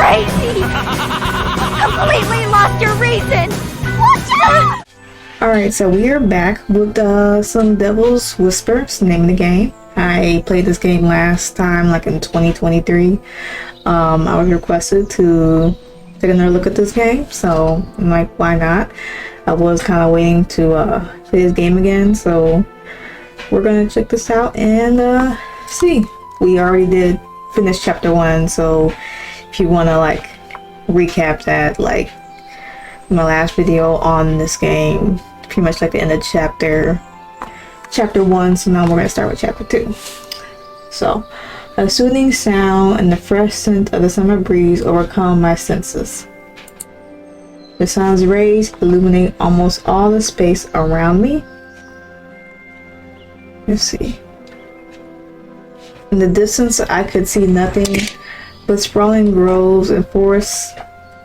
crazy! Completely lost your reason! What? Alright, so we are back with some Devil's Whispers, the name of the game. I played this game last time, like in 2023. I was requested to take another look at this game, so I'm like, why not? I was kind of waiting to play this game again, so we're gonna check this out and see. We already did finish chapter 1, so if you want to like recap that, like my last video on this game, pretty much like the end of chapter 1, so now we're gonna start with chapter 2. So, a soothing sound and the fresh scent of the summer breeze overcome my senses. The sun's rays illuminate almost all the space around me. Let's see. In the distance, I could see nothing but sprawling groves and forests,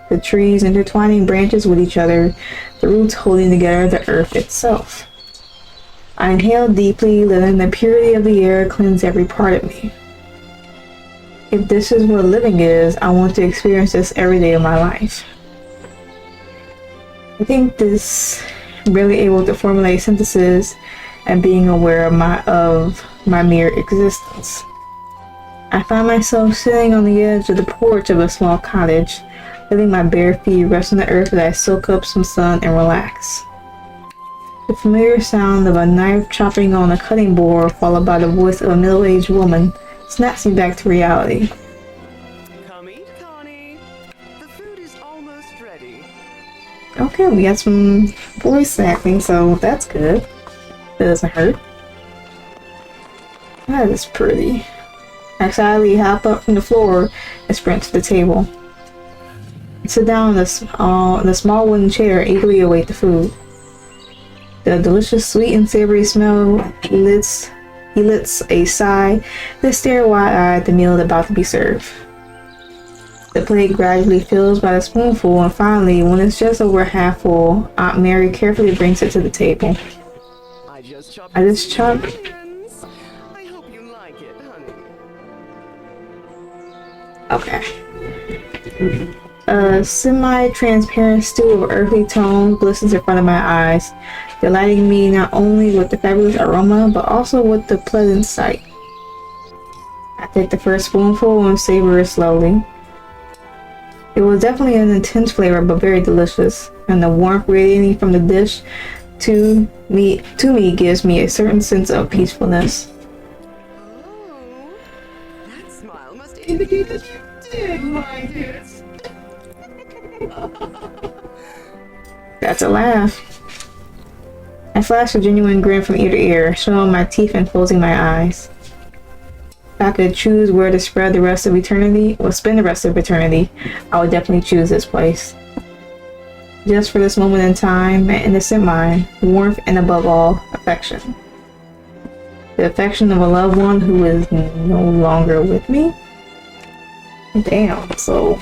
the trees intertwining branches with each other, the roots holding together the earth itself. I inhaled deeply, letting the purity of the air cleanse every part of me. If this is what living is, I want to experience this every day of my life. I think this really able to formulate sentences and being aware of my mere existence. I found myself sitting on the edge of the porch of a small cottage, letting my bare feet rest on the earth as I soak up some sun and relax. The familiar sound of a knife chopping on a cutting board, followed by the voice of a middle-aged woman, snaps me back to reality. Come eat, Connie. The food is almost ready. Okay, we got some voice acting, so that's good. That doesn't hurt. That is pretty. I excitedly hop up from the floor and sprint to the table. I sit down in the small wooden chair, eagerly await the food. The delicious sweet and savory smell elits a sigh, then stare wide-eyed at the meal about to be served. The plate gradually fills by the spoonful, and finally, when it's just over half full, Aunt Mary carefully brings it to the table. I just chopped. I hope you like it, honey. Okay. A semi-transparent stew of earthly tone glistens in front of my eyes, delighting me not only with the fabulous aroma, but also with the pleasant sight. I take the first spoonful and savor it slowly. It was definitely an intense flavor, but very delicious, and the warmth radiating from the dish to me gives me a certain sense of peacefulness. Oh, that smile must indicate that you did like it. That's a laugh. I flash a genuine grin from ear to ear, showing my teeth and closing my eyes. If I could choose where to spend the rest of eternity, I would definitely choose this place. Just for this moment in time, my innocent mind, warmth, and above all, affection. The affection of a loved one who is no longer with me? Damn, so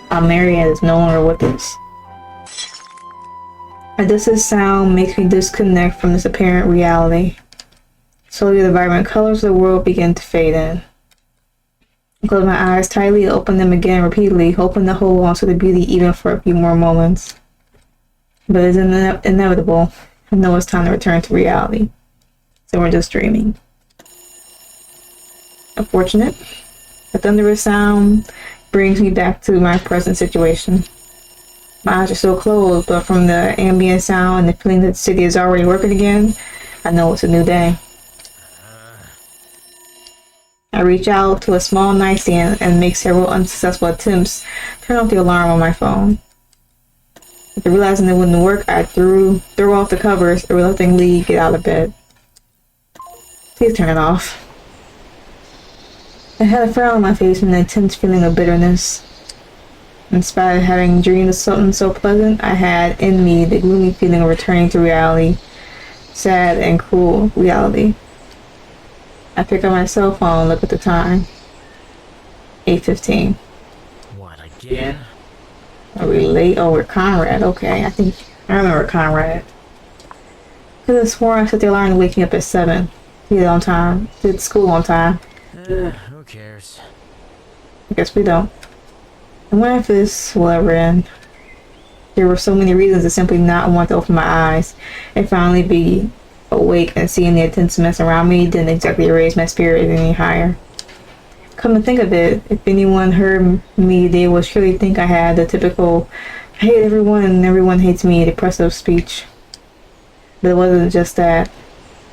Aunt Mary is no longer with us. A distant sound makes me disconnect from this apparent reality. Slowly the vibrant colors of the world begin to fade in. I close my eyes tightly, open them again repeatedly, hoping to hold on to the beauty even for a few more moments. But it's inevitable. I know it's time to return to reality. So we're just dreaming. Unfortunate. The thunderous sound brings me back to my present situation. My eyes are still closed, but from the ambient sound and the feeling that the city is already working again, I know it's a new day. I reach out to a small nightstand and make several unsuccessful attempts to turn off the alarm on my phone. After realizing it wouldn't work, I threw off the covers and reluctantly get out of bed. Please turn it off. I had a frown on my face and an intense feeling of bitterness. In spite of having dreamed of something so pleasant, I had in me the gloomy feeling of returning to reality. Sad and cruel reality. I pick up my cell phone and look at the time. 8:15. What, again? Are we late? Oh, we're Conrad. Okay, I remember Conrad. Could have sworn I set the alarm to wake me up at 7. Did school on time. Who cares? I guess we don't. And what if this will ever end? There were so many reasons to simply not want to open my eyes and finally be awake, and seeing the intense mess around me didn't exactly raise my spirit any higher. Come to think of it, if anyone heard me, they would surely think I had the typical I hate everyone and everyone hates me depressive speech. But it wasn't just that.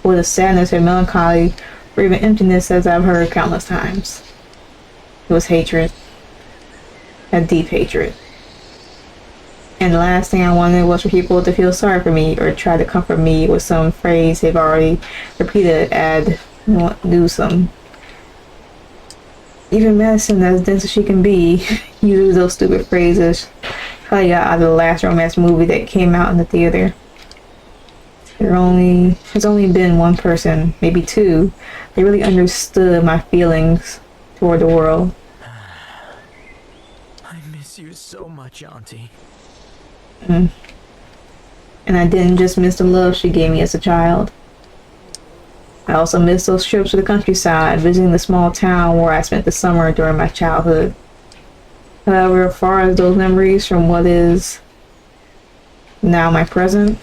It was a sadness or melancholy or even emptiness, as I've heard countless times. It was hatred. A deep hatred. And the last thing I wanted was for people to feel sorry for me or try to comfort me with some phrase they've already repeated ad nauseam. Even medicine, as dense as she can be, uses those stupid phrases. Probably got out of the last romance movie that came out in the theater. There's only been one person, maybe two, that really understood my feelings toward the world. I miss you so much, Auntie. And I didn't just miss the love she gave me as a child. I also miss those trips to the countryside, visiting the small town where I spent the summer during my childhood. However, as far as those memories from what is now my present,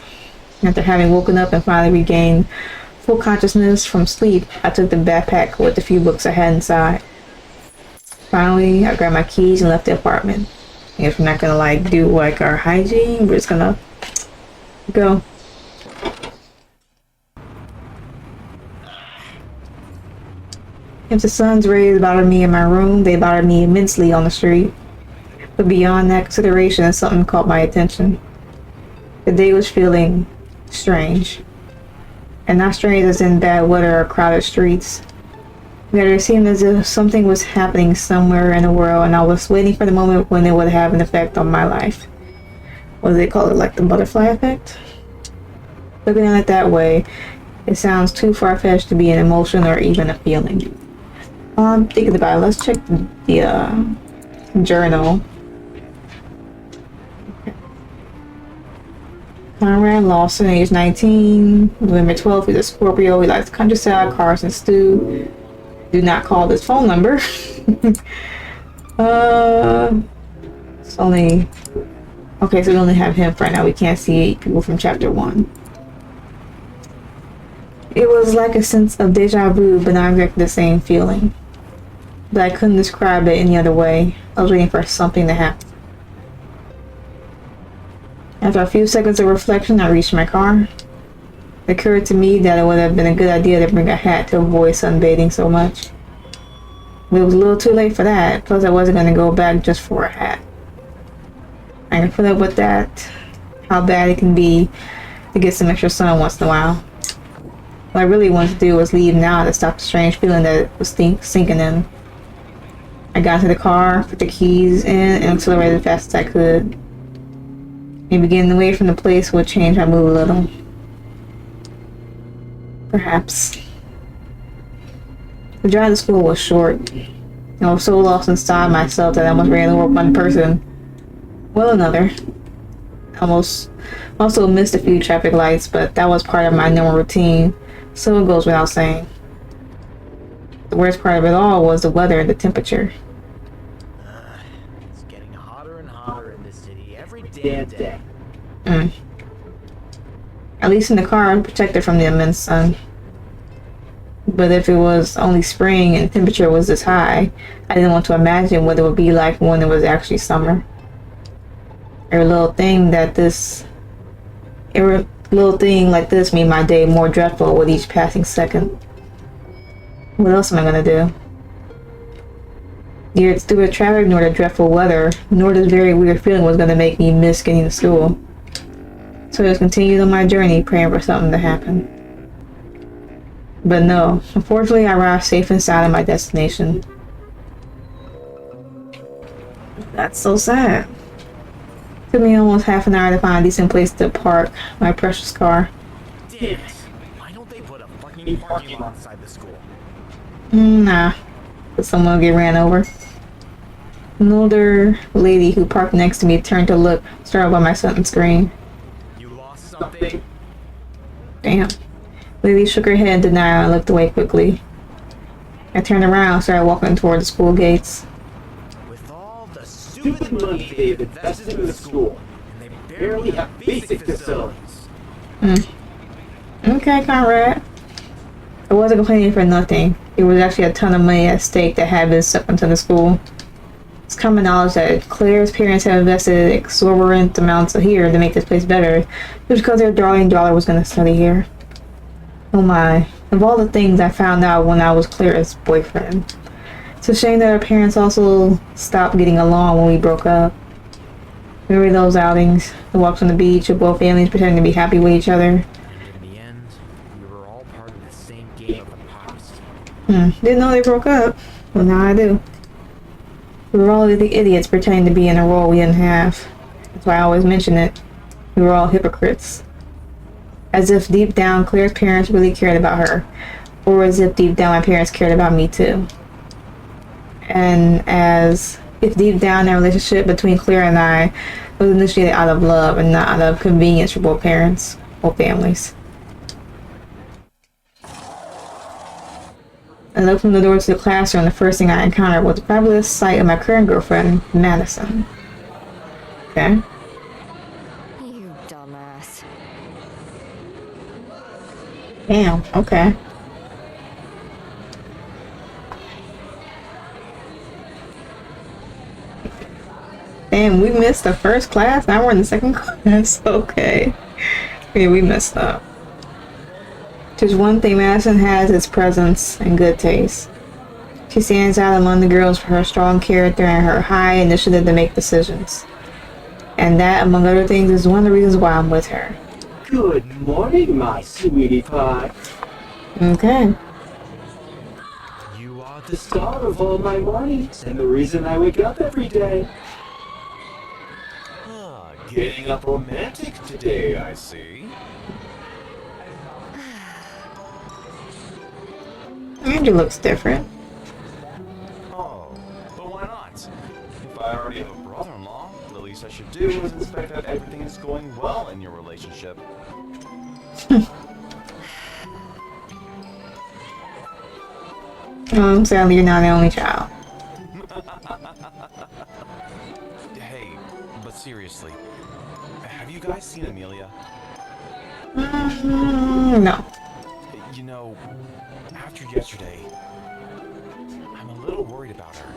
after having woken up and finally regained full consciousness from sleep, I took the backpack with the few books I had inside. Finally, I grabbed my keys and left the apartment. I guess we're not gonna do our hygiene, we're just gonna go. If the sun's rays bothered me in my room, they bothered me immensely on the street. But beyond that consideration, something caught my attention. The day was feeling strange. And not strange as in bad weather or crowded streets. Rather, it seemed as if something was happening somewhere in the world, and I was waiting for the moment when it would have an effect on my life. What do they call it, the butterfly effect? Looking at it that way, it sounds too far-fetched to be an emotion or even a feeling. I'm thinking about it. Let's check the journal. Conrad Lawson, age 19, November 12th, he's a Scorpio. He likes countryside, cars, and stew. Do not call this phone number. It's only... Okay, so we only have him for right now. We can't see people from chapter 1. It was like a sense of deja vu, but not exactly the same feeling. But I couldn't describe it any other way. I was waiting for something to happen. After a few seconds of reflection, I reached my car. It occurred to me that it would have been a good idea to bring a hat to avoid sunbathing so much. But it was a little too late for that, plus I wasn't going to go back just for a hat. I can put up with that, how bad it can be to get some extra sun once in a while. What I really wanted to do was leave now to stop the strange feeling that it was sinking in. I got into the car, put the keys in, and accelerated as fast as I could. Maybe getting away from the place would change my mood a little. Perhaps. The drive to school was short. I was so lost inside myself that I almost ran over one person. Well, another. I also missed a few traffic lights, but that was part of my normal routine, so it goes without saying. The worst part of it all was the weather and the temperature. It's getting hotter and hotter in this city every damn day. At least in the car, I'm protected from the immense sun. But if it was only spring and the temperature was this high, I didn't want to imagine what it would be like when it was actually summer. Every little thing like this made my day more dreadful with each passing second. What else am I gonna do? Neither the stupid traffic, nor the dreadful weather, nor this very weird feeling was gonna make me miss getting to school. So I just continued on my journey, praying for something to happen. But no, unfortunately I arrived safe inside of my destination. That's so sad. Took me almost half an hour to find a decent place to park my precious car. Damn it! Why don't they put a fucking parking lot inside the school? Nah. But someone will get ran over. An older lady who parked next to me turned to look, startled by my sudden scream. You lost something? Damn. Lady shook her head in denial and looked away quickly. I turned around and started walking toward the school gates. With all the stupid money they've invested in the school, and they barely have basic facilities. Okay, Conrad. I wasn't complaining for nothing. There was actually a ton of money at stake that had been sucked into the school. It's common knowledge that Claire's parents have invested exorbitant amounts here to make this place better, just because their darling daughter was going to study here. Oh my. Of all the things I found out when I was Claire's boyfriend. It's a shame that our parents also stopped getting along when we broke up. Remember those outings? The walks on the beach with both families pretending to be happy with each other? In the end, we were all part of the same game of the past. Didn't know they broke up. Well, now I do. We were all the idiots pretending to be in a role we didn't have. That's why I always mention it. We were all hypocrites. As if deep down Claire's parents really cared about her. Or as if deep down my parents cared about me too. And as if deep down that relationship between Claire and I was initiated out of love and not out of convenience for both parents or families. I looked from the door to the classroom. The first thing I encountered was the fabulous sight of my current girlfriend, Madison. Okay. You dumbass. Damn, okay. Damn, we missed the first class. Now we're in the second class. Okay. Yeah, we messed up. There's one thing Madison has is presence and good taste. She stands out among the girls for her strong character and her high initiative to make decisions. And that, among other things, is one of the reasons why I'm with her. Good morning, my sweetie pie. Okay. You are the star of all my mornings, and the reason I wake up every day. Getting up romantic today, I see. Andrew looks different. Oh, but why not? If I already have a brother-in-law, the least I should do is inspect that everything is going well in your relationship. Sadly, you're not the only child. Hey, but seriously, have you guys seen Amelia? No. You know, after yesterday, I'm a little worried about her.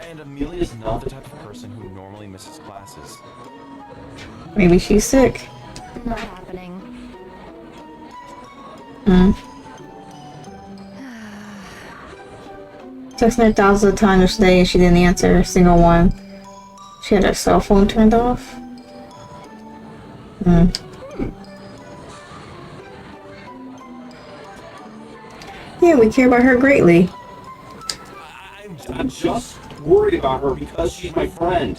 And Amelia's not the type of person who normally misses classes. Maybe she's sick. Not happening. Texting her thousands of times today and she didn't answer a single one. She had her cell phone turned off. Yeah, we care about her greatly. I'm just worried about her because she's my friend.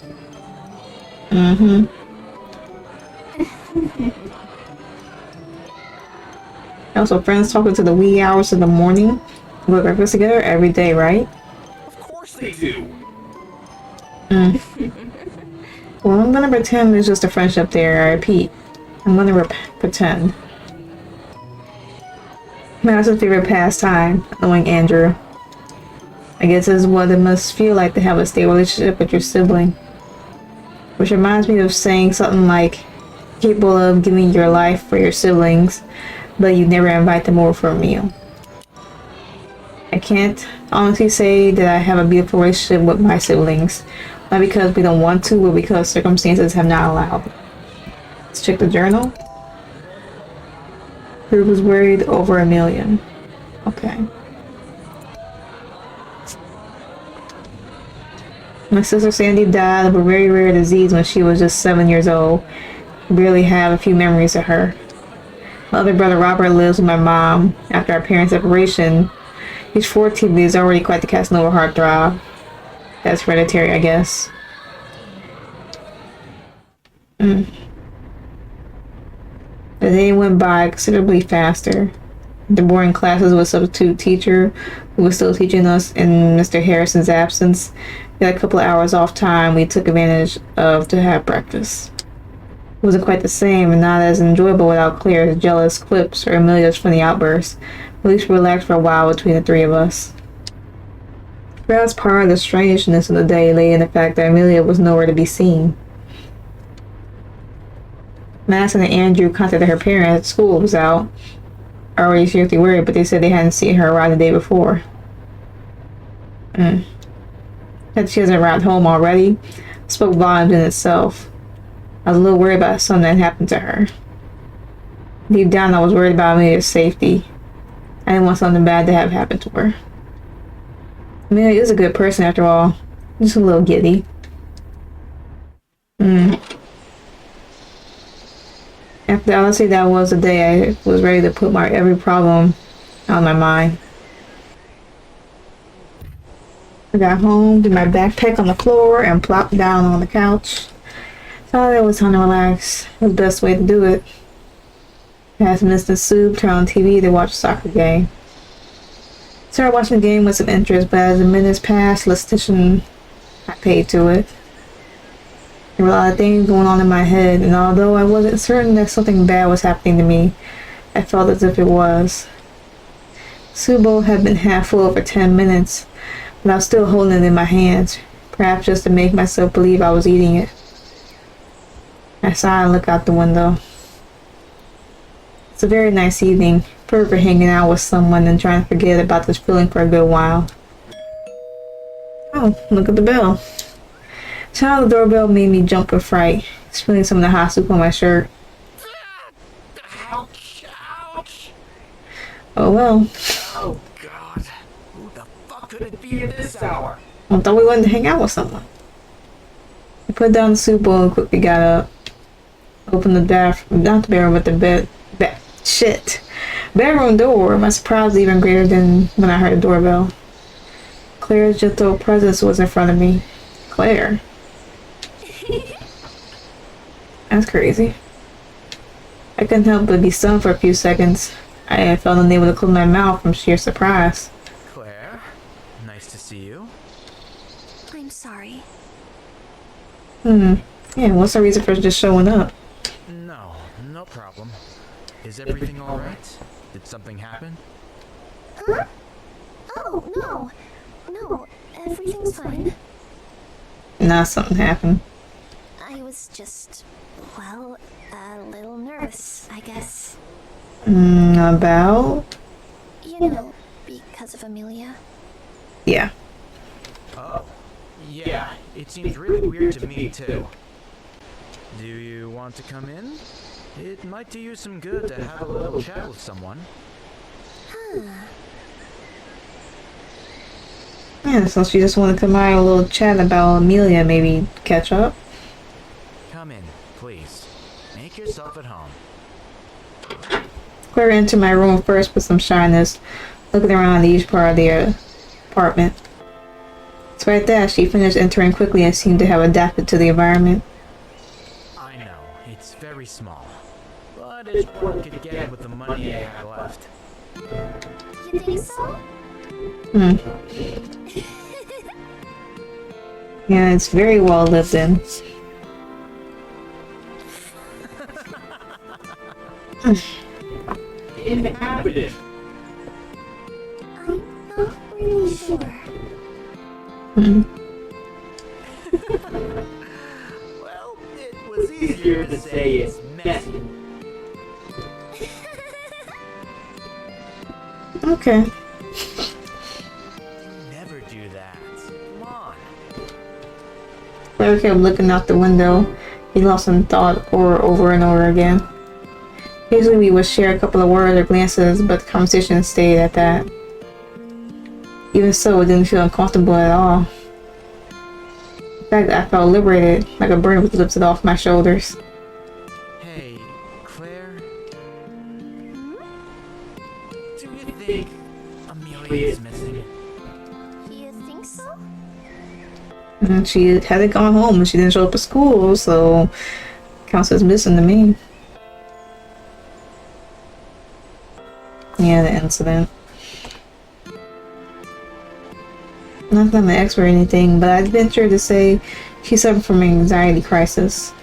Also, friends talking to the wee hours of the morning. We have breakfast together every day, right? Of course they do. Well, I'm gonna pretend there's just a friendship there. I repeat, I'm gonna pretend. Madison's favorite pastime, knowing Andrew. I guess this is what it must feel like to have a stable relationship with your sibling. Which reminds me of saying something like, capable of giving your life for your siblings, but you never invite them over for a meal. I can't honestly say that I have a beautiful relationship with my siblings. Not because we don't want to, but because circumstances have not allowed. Let's check the journal. Who was worried over $1 million? Okay. My sister Sandy died of a very rare disease when she was just 7 years old. I barely have a few memories of her. My other brother Robert lives with my mom after our parents' separation. He's 14, but he's already quite the Casanova heartthrob. That's hereditary, I guess. The day went by considerably faster. The boring classes with a substitute teacher who was still teaching us in Mr. Harrison's absence. We had a couple of hours off time we took advantage of to have breakfast. It wasn't quite the same and not as enjoyable without Claire's jealous quips or Amelia's funny outbursts. At least we relaxed for a while between the three of us. Perhaps part of the strangeness of the day lay in the fact that Amelia was nowhere to be seen. Madison and Andrew contacted her parents. School was out. Already seriously worried, but they said they hadn't seen her around the day before. That she hasn't arrived home already spoke volumes in itself. I was a little worried about something that happened to her. Deep down, I was worried about Amelia's safety. I didn't want something bad to have happened to her. Amelia is a good person after all. Just a little giddy. After honestly, that was the day I was ready to put my every problem out of my mind. I got home, did my backpack on the floor, and plopped down on the couch. Thought it was time to relax. It was the best way to do it. I had some instant soup, turned on TV to watch a soccer game. Started watching the game with some interest, but as the minutes passed, less attention I paid to it. There were a lot of things going on in my head, and although I wasn't certain that something bad was happening to me, I felt as if it was. Soup bowl had been half full for 10 minutes, but I was still holding it in my hands, perhaps just to make myself believe I was eating it. I sighed and looked out the window. It's a very nice evening, perfect for hanging out with someone and trying to forget about this feeling for a good while. Oh, look at the bell. Sound of the doorbell made me jump with fright, spilling some of the hot soup on my shirt. Ouch! Ouch! Oh well. Oh God! Who the fuck could it be at this hour? I thought we wanted to hang out with someone. I put down the soup bowl and quickly got up. Opened the bathroom, not the bedroom, but the bedroom door. My surprise was even greater than when I heard the doorbell. Claire's gentle presence was in front of me. Claire? That's crazy. I couldn't help but be stunned for a few seconds. I felt unable to close my mouth from sheer surprise. Claire, nice to see you. I'm sorry. Yeah, what's the reason for just showing up? No problem. Is everything alright? Did something happen? Huh? Oh, no. No, everything's fine. Nah, something happened. I was just, well, a little nervous, I guess. About? You know, because of Amelia. Yeah. Oh. Yeah, it seems really weird to me too. Do you want to come in? It might do you some good to have a little chat with someone. Yeah, so she just wanted to come out and a little chat about Amelia, maybe catch up. Come in, please. Make yourself at home. Claire entered my room first with some shyness, looking around each part of the apartment. Despite that, she finished entering quickly and seemed to have adapted to the environment. I know, it's very small. But it's what I could get with the money I have left. You think so? Yeah, it's very well lived in. Inhabited. I'm not really sure. Well, it was easier to say it's messy. Okay. Never do that. Come on. Claire kept looking out the window. He lost in thought over and over again. Usually we would share a couple of words or glances, but the conversation stayed at that. Even so, it didn't feel uncomfortable at all. In fact, I felt liberated, like a burden was lifted off my shoulders. Hey, Claire? Do you think Amelia is missing? You think so? And she hadn't gone home and she didn't show up at school, so counts as missing to me. Yeah, the incident. Not that I'm an expert or anything, but I'd venture to say she suffered from an anxiety crisis.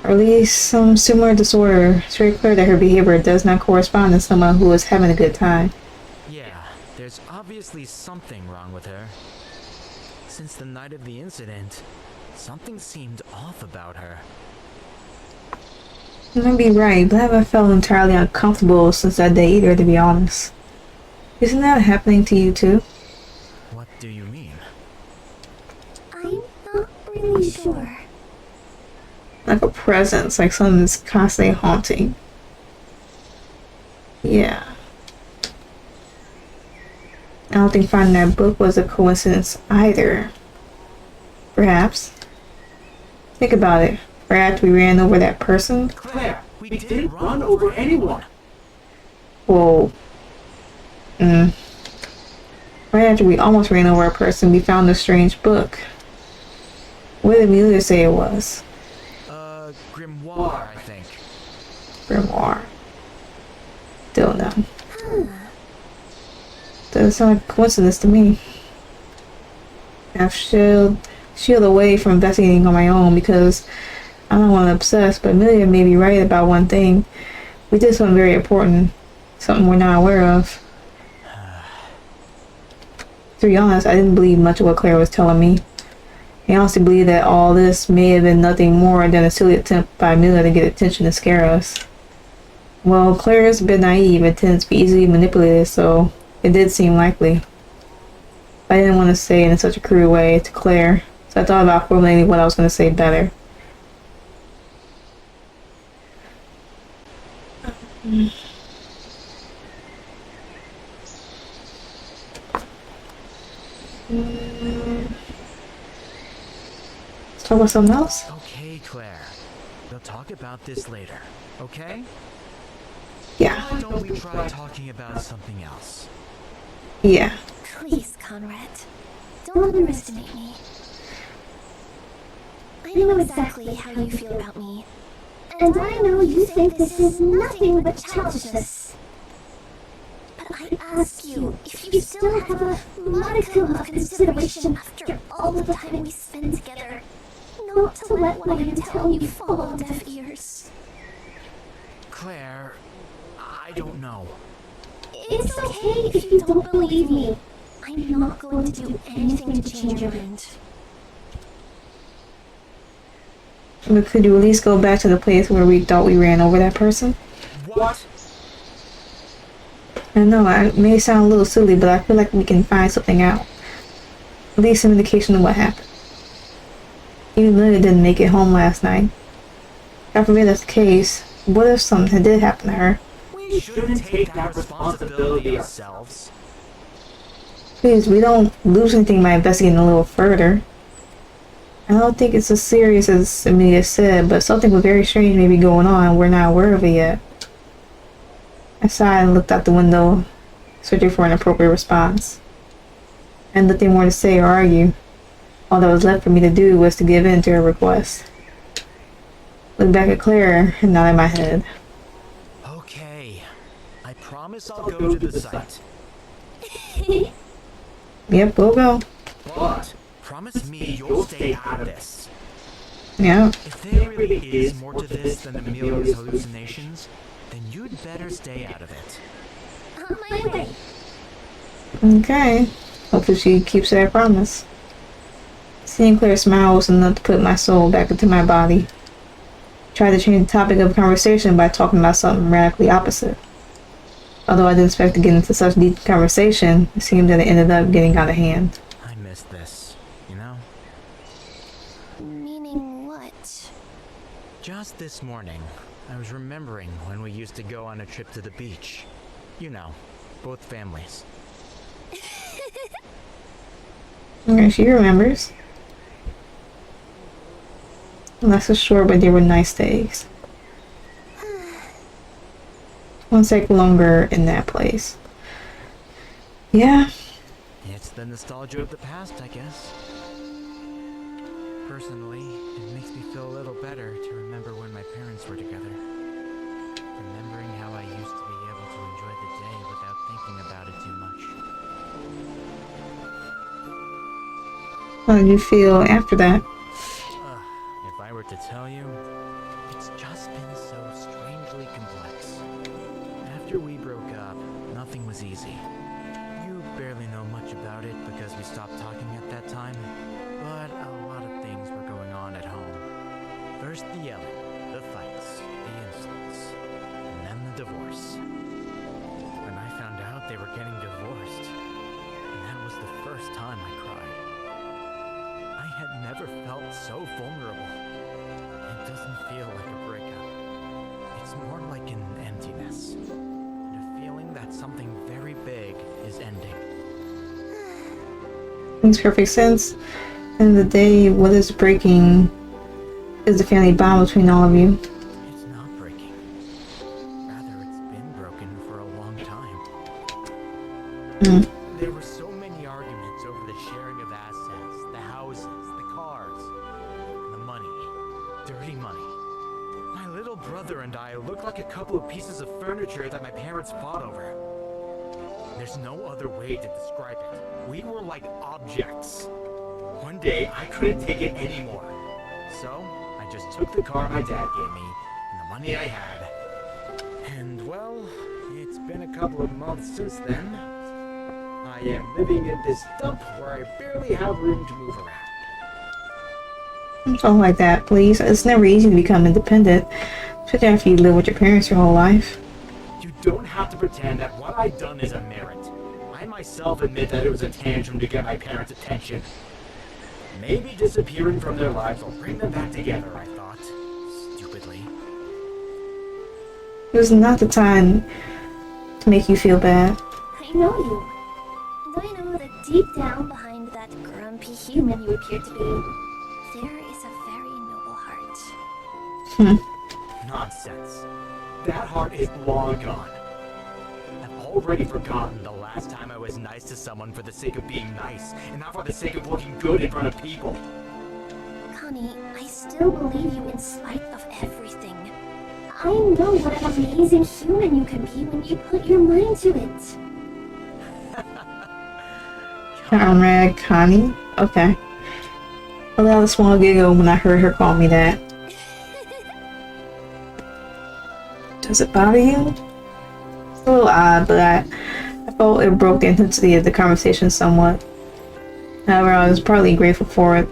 Or at least some similar disorder. It's very clear that her behavior does not correspond to someone who is having a good time. Yeah, There's obviously something wrong with her. Since the night of the incident, something seemed off about her. You might be right, but I haven't felt entirely uncomfortable since that day either, to be honest. Isn't that happening to you too? What do you mean? I'm not really sure. Like a presence, like something's constantly haunting. Yeah. I don't think finding that book was a coincidence either. Perhaps. Think about it. Right after we ran over that person? Claire, we didn't run over anyone. Whoa. Right after we almost ran over a person, we found a strange book. What did Amelia say it was? Grimoire, I think. Grimoire. Don't know. Doesn't sound like a coincidence to me. I've shield away from investigating on my own because I don't want to obsess, but Amelia may be right about one thing. We did something very important. Something we're not aware of. To be honest, I didn't believe much of what Claire was telling me. I honestly believe that all this may have been nothing more than a silly attempt by Amelia to get attention and scare us. Well, Claire is a bit naive and tends to be easily manipulated, so it did seem likely. I didn't want to say it in such a crude way to Claire, so I thought about formulating what I was going to say better. Let's talk about something else. Okay, Claire. We'll talk about this later, okay? Yeah. Why don't we try talking about something else? Yeah. Please, Conrad. Don't underestimate me. I know exactly how you feel about me. And I know you think this is nothing but childishness. But I ask you, if you still have a modicum of consideration after all the time we spend together, not to let what I am telling you fall on deaf ears. Claire, I don't know. It's okay if you don't believe me. I'm not going to do anything to change your mind. But could you at least go back to the place where we thought we ran over that person? What? I know, it may sound a little silly, but I feel like we can find something out. At least some indication of what happened. Even Lily didn't make it home last night. God forbid that's the case. What if something did happen to her? We shouldn't take that responsibility ourselves. Please, we don't lose anything by investigating a little further. I don't think it's as serious as Amelia said, but something very strange may be going on. We're not aware of it yet. I sighed and looked out the window, searching for an appropriate response. I had nothing more to say or argue. All that was left for me to do was to give in to her request. Look back at Claire and nod my head. Okay. I promise I'll go to the site. Yep, we'll go. But promise me you'll stay out of this. Yeah. If there really is more to this than Amelia's hallucinations, then you'd better stay out of it. On my way. Okay. Hopefully she keeps that promise. Seeing Claire's smile was enough to put my soul back into my body. Tried to change the topic of conversation by talking about something radically opposite. Although I didn't expect to get into such deep conversation, it seemed that it ended up getting out of hand. I missed this, you know? Meaning what? Just this morning, I was remembering when we used to go on a trip to the beach. You know, both families. Okay, she remembers. That's for sure, but they were nice days. One sec longer in that place. Yeah. It's the nostalgia of the past, I guess. Personally, it makes me feel a little better to remember when my parents were together. Remembering how I used to be able to enjoy the day without thinking about it too much. How did you feel after that? If I were to tell you, it's just been so strangely complex. After we broke up, nothing was easy. You barely know much about it because we stopped talking at that time, but a lot of things were going on at home. First the yelling, the fights, the insults, and then the divorce. When I found out they were getting divorced, and that was the first time I cried. I had never felt so vulnerable. It doesn't feel like a breakup. It's more like an emptiness. And a feeling that something very big is ending. Makes perfect sense. And the day, what is breaking is the family bond between all of you. It's not breaking. Rather, it's been broken for a long time. There were so many arguments over the sharing of assets, the houses, the cars, the money. Dirty money. My little brother and I look like a couple of pieces of furniture that my parents fought over. There's no other way to describe it. We were like objects. One day, I couldn't take it anymore. So, I just took the car my dad gave me, and the money I had. And well, it's been a couple of months since then. I am living in this dump where I barely have room to move around. Something like that, please. It's never easy to become independent, especially after you live with your parents your whole life. You don't have to pretend that what I've done is a merit. I myself admit that it was a tantrum to get my parents' attention. Maybe disappearing from their lives will bring them back together, I thought. Stupidly. It was not the time to make you feel bad. I know you. And I know that deep down behind that grumpy human you appear to be, there is a very noble heart. Nonsense. That heart is long gone. I've already forgotten the last time I was nice to someone for the sake of being nice, and not for the sake of looking good in front of people. Connie, I still believe you in spite of everything. I know what an amazing human you can be when you put your mind to it. Comrade Connie? Okay. I let out a small giggle when I heard her call me that. Does it bother you? It's a little odd, but I felt it broke the intensity of the conversation somewhat. However, I was partly grateful for it.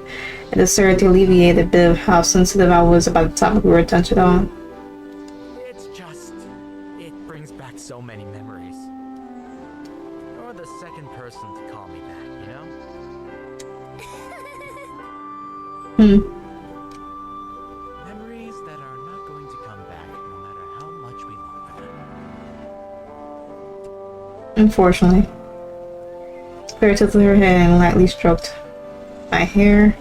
It served to alleviate a bit of how sensitive I was about the topic we were touching on. It's just... it brings back so many memories. You're the second person to call me that, you know? Memories that are not going to come back no matter how much we long for them. Unfortunately. Claire tilted her head and lightly stroked my hair.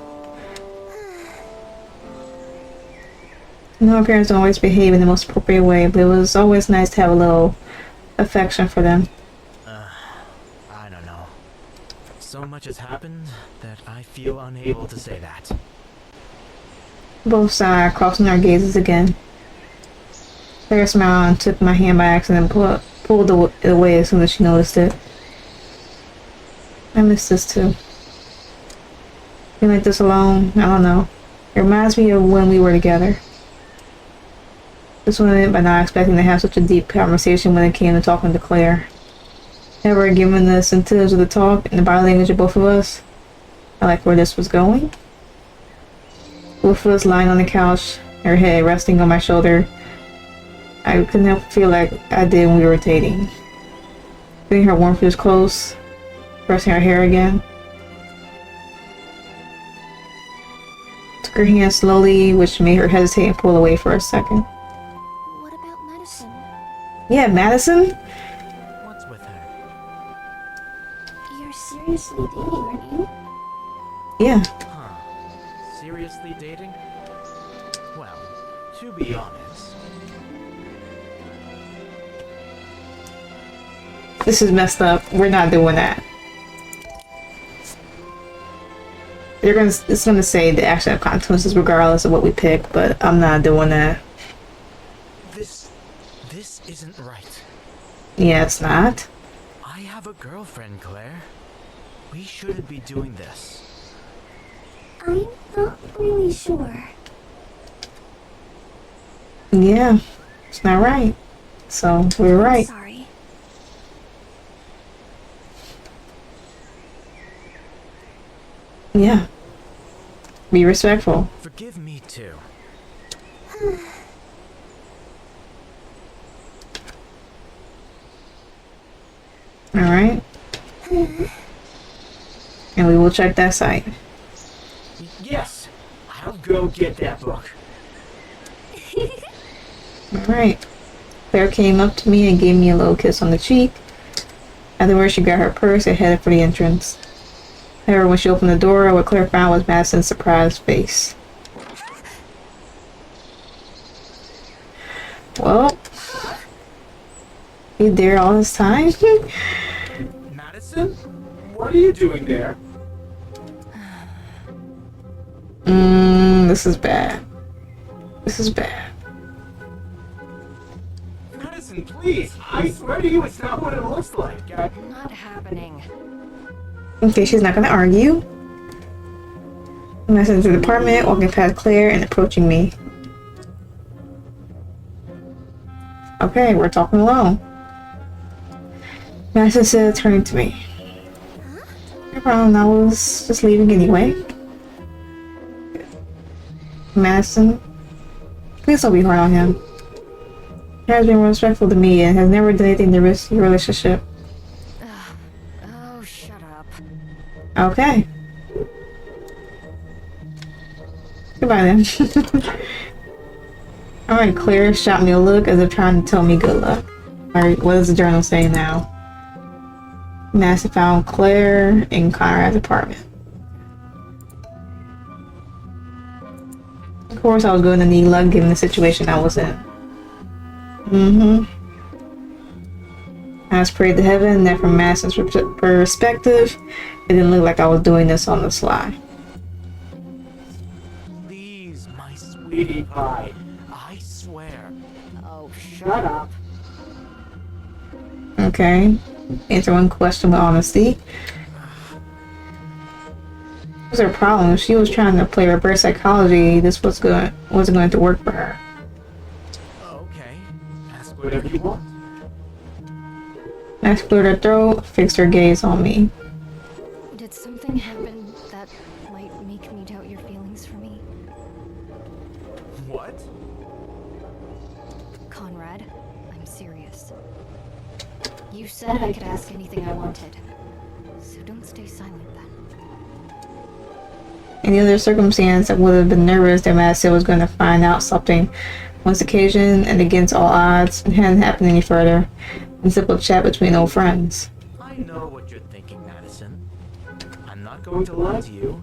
I know our parents don't always behave in the most appropriate way, but it was always nice to have a little affection for them. I don't know. So much has happened that I feel unable to say that. Both sighed, crossing our gazes again. Claire smiled and took my hand by accident and pulled it away as soon as she noticed it. I miss this too. Being like this alone, I don't know. It reminds me of when we were together. This one ended by not expecting to have such a deep conversation when it came to talking to Claire. However, given the incentives of the talk and the body language of both of us, I liked where this was going. Both of us lying on the couch, her head resting on my shoulder. I couldn't help feel like I did when we were dating. Feeling her warmth was close, pressing her hair again. Took her hand slowly, which made her hesitate and pull away for a second. What about Madison? Yeah, Madison? What's with her? You're seriously dating, aren't you? Yeah. Huh. Seriously dating? Well, to be honest... This is messed up. We're not doing that. It's gonna say the action of consequences regardless of what we pick, but I'm not doing that. This isn't right. Yeah, it's not. I have a girlfriend, Claire. We shouldn't be doing this. I'm not really sure. Yeah, it's not right. So we're right. Sorry. Yeah. Be respectful. Forgive me too. Alright. And we will check that site. Yes, I'll go get that book. Alright. Claire came up to me and gave me a little kiss on the cheek. Afterwards, she grabbed her purse and headed for the entrance. However, when she opened the door, what Claire found was Madison's surprised face. Well, you there all this time? Madison? What are you doing there? This is bad. This is bad. Madison, please! I swear to you, it's not what it looks like. Not happening. Okay, she's not gonna argue. Madison entered the apartment, walking past Claire and approaching me. Okay, we're talking alone. Madison said, turning to me. No problem, I was just leaving anyway. Madison, please don't be hard on him. He has been respectful to me and has never done anything to risk your relationship. Oh, shut up. Okay. Goodbye then. Alright, Claire shot me a look as if trying to tell me good luck. Alright, what does the journal say now? Madison found Claire in Conrad's apartment. Of course I was going to need luck given the situation I was in. I just prayed to heaven that from Madison's perspective, it didn't look like I was doing this on the sly. Please, my sweetie pie. I swear. Oh, shut up. Okay. Answer one question with honesty. What was her problem? If she was trying to play reverse psychology, this wasn't going to work for her. Okay. Ask whatever you want. Max cleared her throat, fixed her gaze on me. Did something happen that might make me doubt your feelings for me? What? Conrad, I'm serious. You said I could ask anything I wanted. So don't stay silent then. In any other circumstance, I would have been nervous that Madison was going to find out something on this occasion and against all odds. It hadn't happened any further. A simple chat between old friends. I know what you're thinking, Madison. I'm not going to lie to you.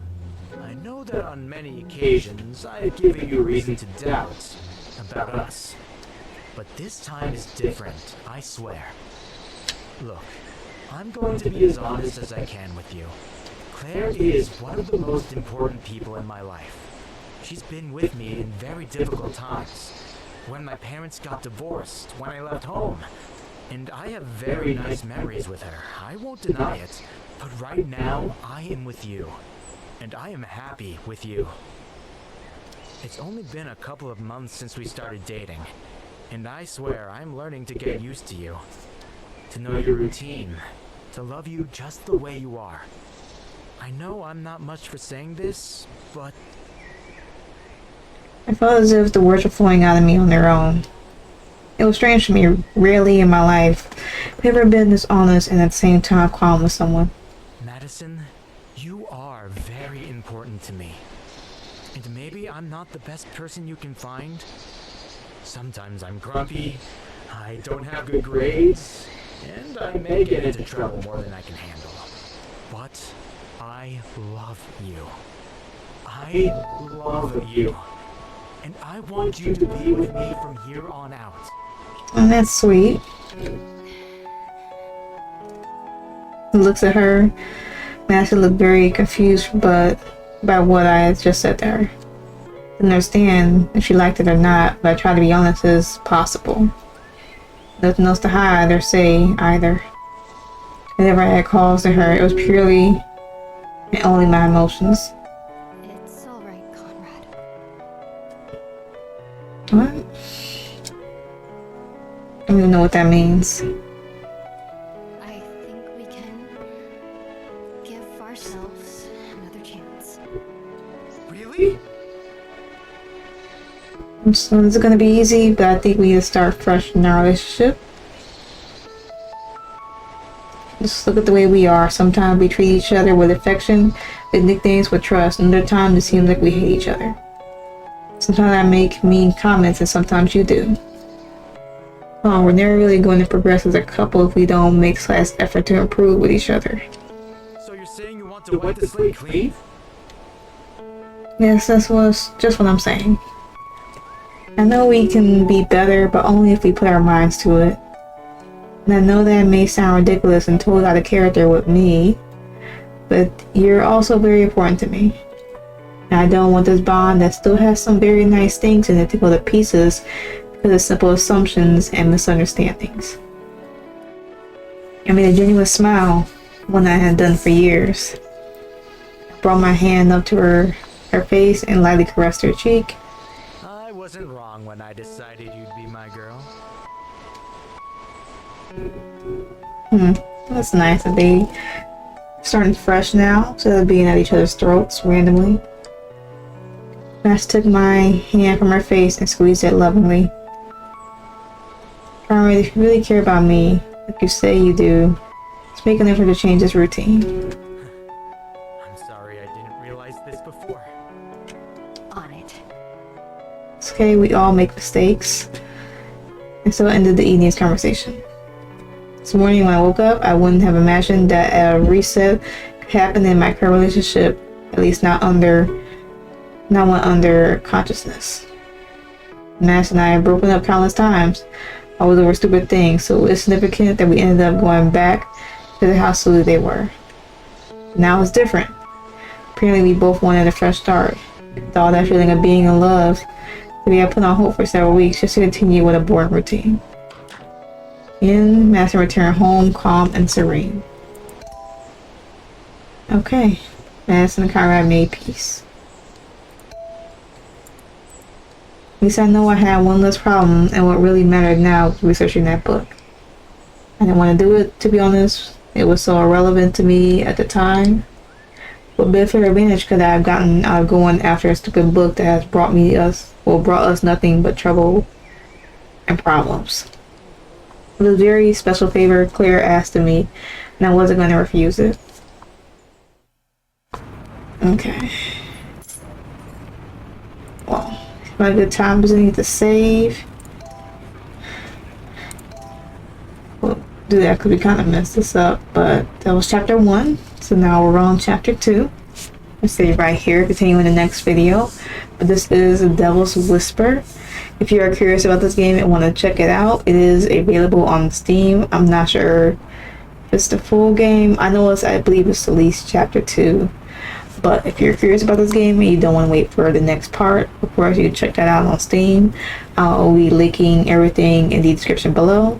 I know that on many occasions I have given you reason to doubt about us. But this time is different, I swear. Look, I'm going to be as honest as I can with you. Claire is one of the most important people in my life. She's been with me in very difficult times. When my parents got divorced, when I left home. And I have very nice memories with her. I won't deny it. But right now, I am with you. And I am happy with you. It's only been a couple of months since we started dating. And I swear I'm learning to get used to you. To know your routine. To love you just the way you are. I know I'm not much for saying this, but... I felt as if the words were flowing out of me on their own. It was strange for me. Rarely in my life have I ever been this honest and at the same time calm with someone. Madison, you are very important to me. And maybe I'm not the best person you can find. Sometimes I'm grumpy, I don't have good grades, and I may get into trouble more than I can handle. But I love you. I love you. And I want you to be with me from here on out. And that's sweet. He looks at her. Madison looked very confused by what I had just said to her. Didn't understand if she liked it or not, but I tried to be honest as possible. Nothing else to hide or say either. Whenever I had calls to her, it was purely and only my emotions. It's alright, Conrad. What? I don't even know what that means. I think we can give ourselves another chance. Really? So it's gonna be easy, but I think we need to start fresh in our relationship. Just look at the way we are. Sometimes we treat each other with affection, with nicknames, with trust, and other times it seems like we hate each other. Sometimes I make mean comments, and sometimes you do. We're never really going to progress as a couple if we don't make slight effort to improve with each other. So you're saying you want to wipe the slate clean? Yes, just what I'm saying. I know we can be better, but only if we put our minds to it. And I know that may sound ridiculous and totally out of character with me, but you're also very important to me. And I don't want this bond that still has some very nice things in it to go to pieces because of simple assumptions and misunderstandings. I made a genuine smile, one I had done for years. I brought my hand up to her face and lightly caressed her cheek. I wasn't wrong when I decided you'd be my girl. That's nice that they starting fresh now instead of being at each other's throats randomly. Max took my hand from her face and squeezed it lovingly. Carmen, if you really care about me, like you say you do, let's make an effort to change this routine. I'm sorry I didn't realize this before. On it. It's okay, we all make mistakes. And so it ended the evening's conversation. This morning when I woke up, I wouldn't have imagined that a reset could happen in my current relationship, at least not one under consciousness. Max and I have broken up countless times, always over stupid things, so it's significant that we ended up going back to how silly they were. Now it's different. Apparently we both wanted a fresh start. With all that feeling of being in love, we had put on hold for several weeks just to continue with a boring routine. In Madison returned home calm and serene. Okay, Madison and Conrad made peace. At least I know I had one less problem, and what really mattered now was researching that book. I didn't want to do it, to be honest. It was so irrelevant to me at the time. What benefit or advantage could I have gotten out of going after a stupid book that has brought us nothing but trouble and problems? It was a very special favor Claire asked of me, and I wasn't going to refuse it. Okay. Well, my good time doesn't need to save. We'll do that because we kind of messed this up, but that was chapter 1, so now we're on chapter 2. Let's save right here, continue in the next video. But this is The Devil's Whisper. If you are curious about this game and want to check it out, it is available on Steam. I'm not sure if it's the full game. I believe it's at least chapter 2. But if you're curious about this game and you don't want to wait for the next part, of course you can check that out on Steam. I'll be linking everything in the description below.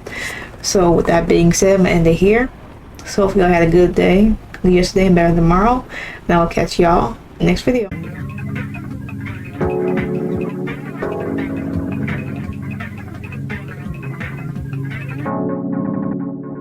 So with that being said, I'm going to end it here. So hopefully y'all had a good day. Yesterday and better tomorrow. And I will catch y'all in the next video.